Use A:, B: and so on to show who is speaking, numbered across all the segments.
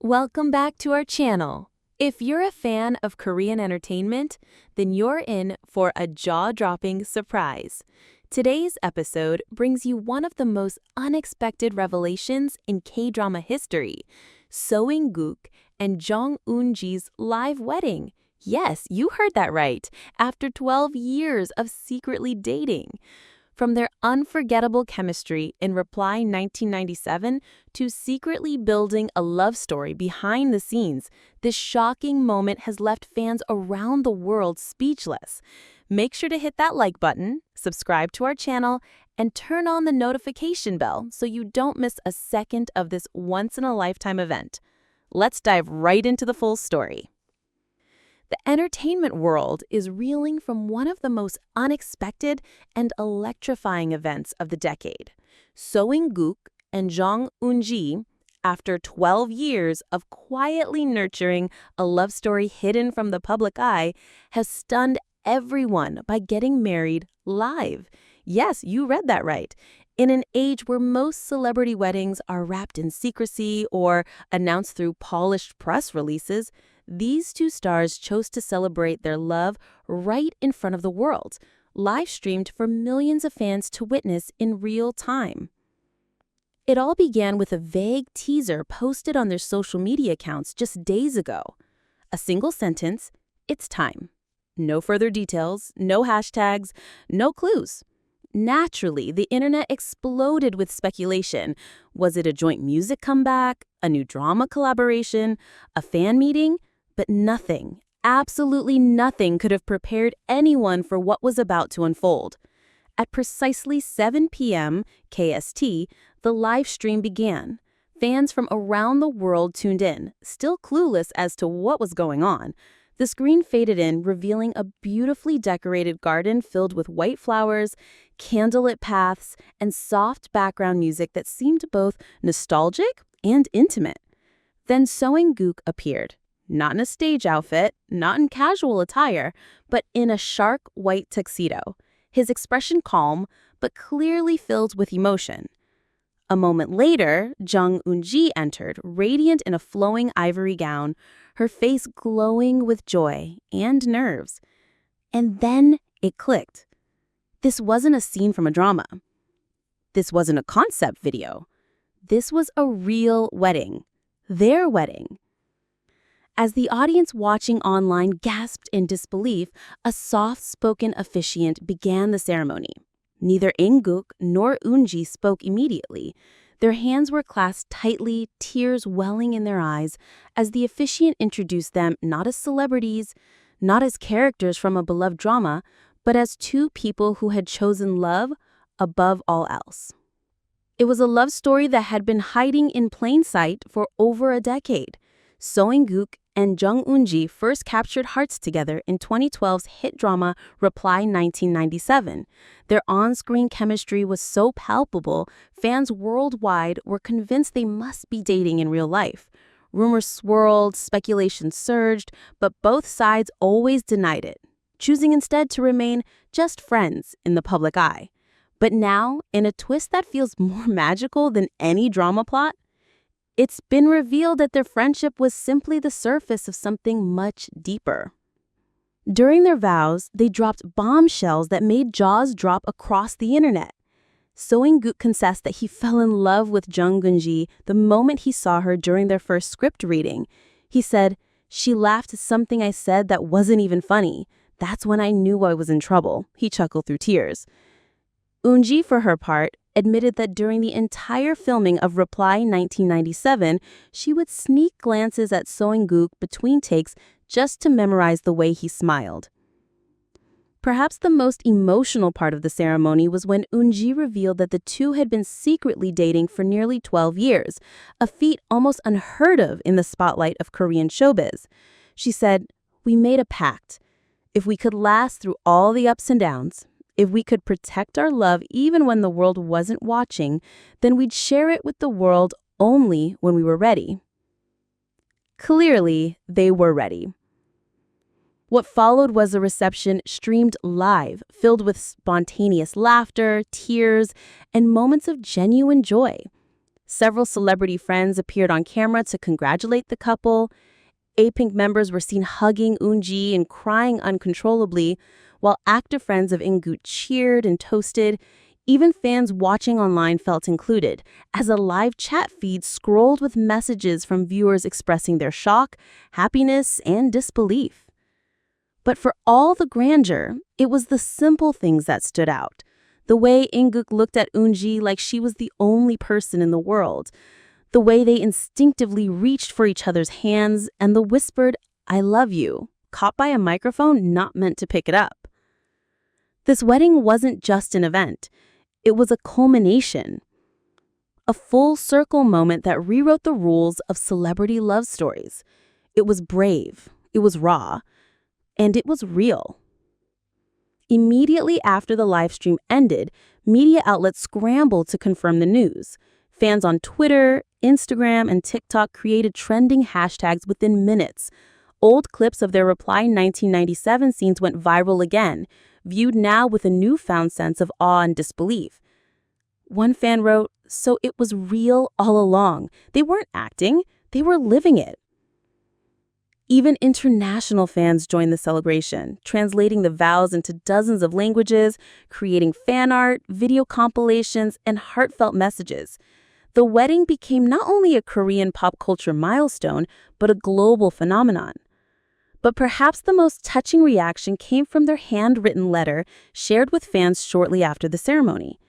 A: Welcome back to our channel. If you're a fan of Korean entertainment, then you're in for a jaw-dropping surprise. Today's episode brings you one of the most unexpected revelations in K-drama history, Seo In-guk and Jung Eun-ji's live wedding. Yes, you heard that right, after 12 years of secretly dating. From their unforgettable chemistry in Reply 1997 to secretly building a love story behind the scenes, this shocking moment has left fans around the world speechless. Make sure to hit that like button, subscribe to our channel, and turn on the notification bell so you don't miss a second of this once-in-a-lifetime event. Let's dive right into the full story. The entertainment world is reeling from one of the most unexpected and electrifying events of the decade. Seo In-guk and Jung Eun-ji, after 12 years of quietly nurturing a love story hidden from the public eye, have stunned everyone by getting married live. Yes, you read that right. In an age where most celebrity weddings are wrapped in secrecy or announced through polished press releases, these two stars chose to celebrate their love right in front of the world, live-streamed for millions of fans to witness in real time. It all began with a vague teaser posted on their social media accounts just days ago. A single sentence, "It's time." No further details, no hashtags, no clues. Naturally, the internet exploded with speculation. Was it a joint music comeback, a new drama collaboration, a fan meeting? But nothing, absolutely nothing could have prepared anyone for what was about to unfold. At precisely 7 p.m. KST, the live stream began. Fans from around the world tuned in, still clueless as to what was going on. The screen faded in, revealing a beautifully decorated garden filled with white flowers, candlelit paths, and soft background music that seemed both nostalgic and intimate. Then Seo In-guk appeared. Not in a stage outfit, not in casual attire, but in a sharp white tuxedo. His expression calm, but clearly filled with emotion. A moment later, Jung Eun-ji entered, radiant in a flowing ivory gown, her face glowing with joy and nerves. And then it clicked. This wasn't a scene from a drama. This wasn't a concept video. This was a real wedding. Their wedding. As the audience watching online gasped in disbelief, a soft-spoken officiant began the ceremony. Neither In-guk nor Eun-ji spoke immediately. Their hands were clasped tightly, tears welling in their eyes, as the officiant introduced them not as celebrities, not as characters from a beloved drama, but as two people who had chosen love above all else. It was a love story that had been hiding in plain sight for over a decade. Seo In-guk and Jung Eun-ji first captured hearts together in 2012's hit drama Reply 1997. Their on-screen chemistry was so palpable, fans worldwide were convinced they must be dating in real life. Rumors swirled, speculation surged, but both sides always denied it, choosing instead to remain just friends in the public eye. But now, in a twist that feels more magical than any drama plot, it's been revealed that their friendship was simply the surface of something much deeper. During their vows, they dropped bombshells that made jaws drop across the internet. Seo In-guk confessed that he fell in love with Jung Eun-ji the moment he saw her during their first script reading. He said, "She laughed at something I said that wasn't even funny. That's when I knew I was in trouble." He chuckled through tears. Eun-ji, for her part, admitted that during the entire filming of Reply 1997, she would sneak glances at Seo In-guk between takes just to memorize the way he smiled. Perhaps the most emotional part of the ceremony was when Eun-ji revealed that the two had been secretly dating for nearly 12 years, a feat almost unheard of in the spotlight of Korean showbiz. She said, "We made a pact. If we could last through all the ups and downs, if we could protect our love even when the world wasn't watching, then we'd share it with the world only when we were ready." Clearly, they were ready. What followed was a reception streamed live, filled with spontaneous laughter, tears, and moments of genuine joy. Several celebrity friends appeared on camera to congratulate the couple. A-Pink members were seen hugging Eun-ji and crying uncontrollably, while active friends of In-guk cheered and toasted. Even fans watching online felt included, as a live chat feed scrolled with messages from viewers expressing their shock, happiness, and disbelief. But for all the grandeur, it was the simple things that stood out. The way In-guk looked at Eun-ji like she was the only person in the world. The way they instinctively reached for each other's hands, and the whispered, "I love you," caught by a microphone not meant to pick it up. This wedding wasn't just an event. It was a culmination. A full circle moment that rewrote the rules of celebrity love stories. It was brave, it was raw, and it was real. Immediately after the live stream ended, media outlets scrambled to confirm the news. Fans on Twitter, Instagram, and TikTok created trending hashtags within minutes. Old clips of their Reply 1997 scenes went viral again, viewed now with a newfound sense of awe and disbelief. One fan wrote, "So it was real all along. They weren't acting, they were living it." Even international fans joined the celebration, translating the vows into dozens of languages, creating fan art, video compilations, and heartfelt messages. The wedding became not only a Korean pop culture milestone, but a global phenomenon. But perhaps the most touching reaction came from their handwritten letter shared with fans shortly after the ceremony.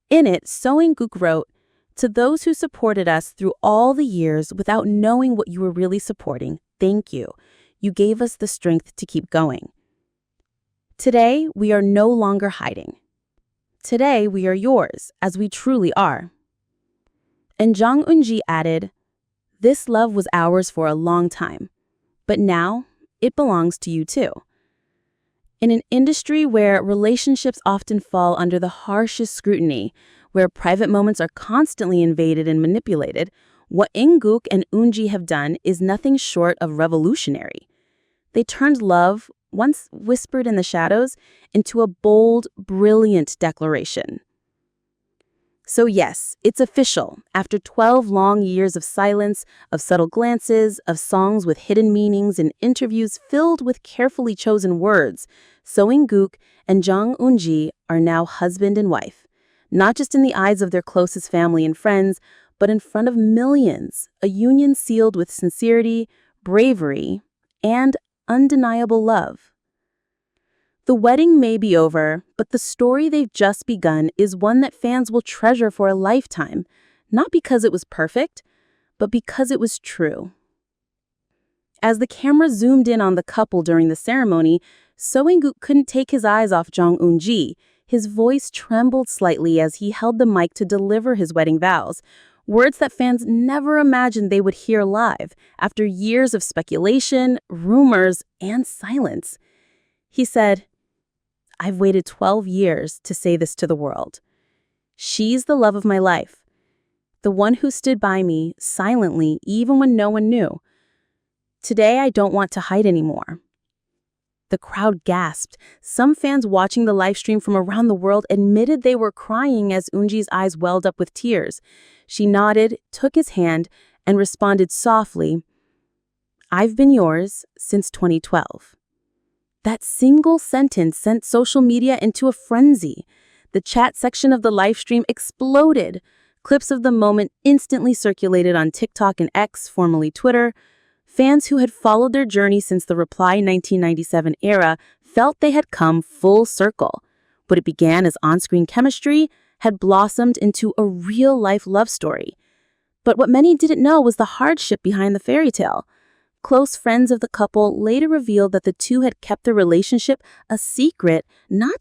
A: In it, Seo In-guk wrote, "To those who supported us through all the years without knowing what you were really supporting, thank you. You gave us the strength to keep going. Today, we are no longer hiding. Today, we are yours, as we truly are." And Jung Eun-ji added, "This love was ours for a long time, but now it belongs to you too." In an industry where relationships often fall under the harshest scrutiny, where private moments are constantly invaded and manipulated, what In-guk and Eun-ji have done is nothing short of revolutionary. They turned love, once whispered in the shadows, into a bold, brilliant declaration. So yes, it's official. After 12 long years of silence, of subtle glances, of songs with hidden meanings, and interviews filled with carefully chosen words, Seo In-guk and Jung Eun-ji are now husband and wife. Not just in the eyes of their closest family and friends, but in front of millions, a union sealed with sincerity, bravery, and undeniable love. The wedding may be over, but the story they've just begun is one that fans will treasure for a lifetime, not because it was perfect, but because it was true. As the camera zoomed in on the couple during the ceremony, Seo In-guk couldn't take his eyes off Jung Eun-ji. His voice trembled slightly as he held the mic to deliver his wedding vows, words that fans never imagined they would hear live after years of speculation, rumors, and silence. He said, "I've waited 12 years to say this to the world. She's the love of my life, the one who stood by me silently even when no one knew. Today, I don't want to hide anymore." The crowd gasped. Some fans watching the live stream from around the world admitted they were crying as Eun-ji's eyes welled up with tears. She nodded, took his hand, and responded softly, "I've been yours since 2012. That single sentence sent social media into a frenzy. The chat section of the live stream exploded. Clips of the moment instantly circulated on TikTok and X, formerly Twitter. Fans who had followed their journey since the Reply 1997 era felt they had come full circle. What it began as on-screen chemistry had blossomed into a real-life love story. But what many didn't know was the hardship behind the fairy tale. Close friends of the couple later revealed that the two had kept their relationship a secret, not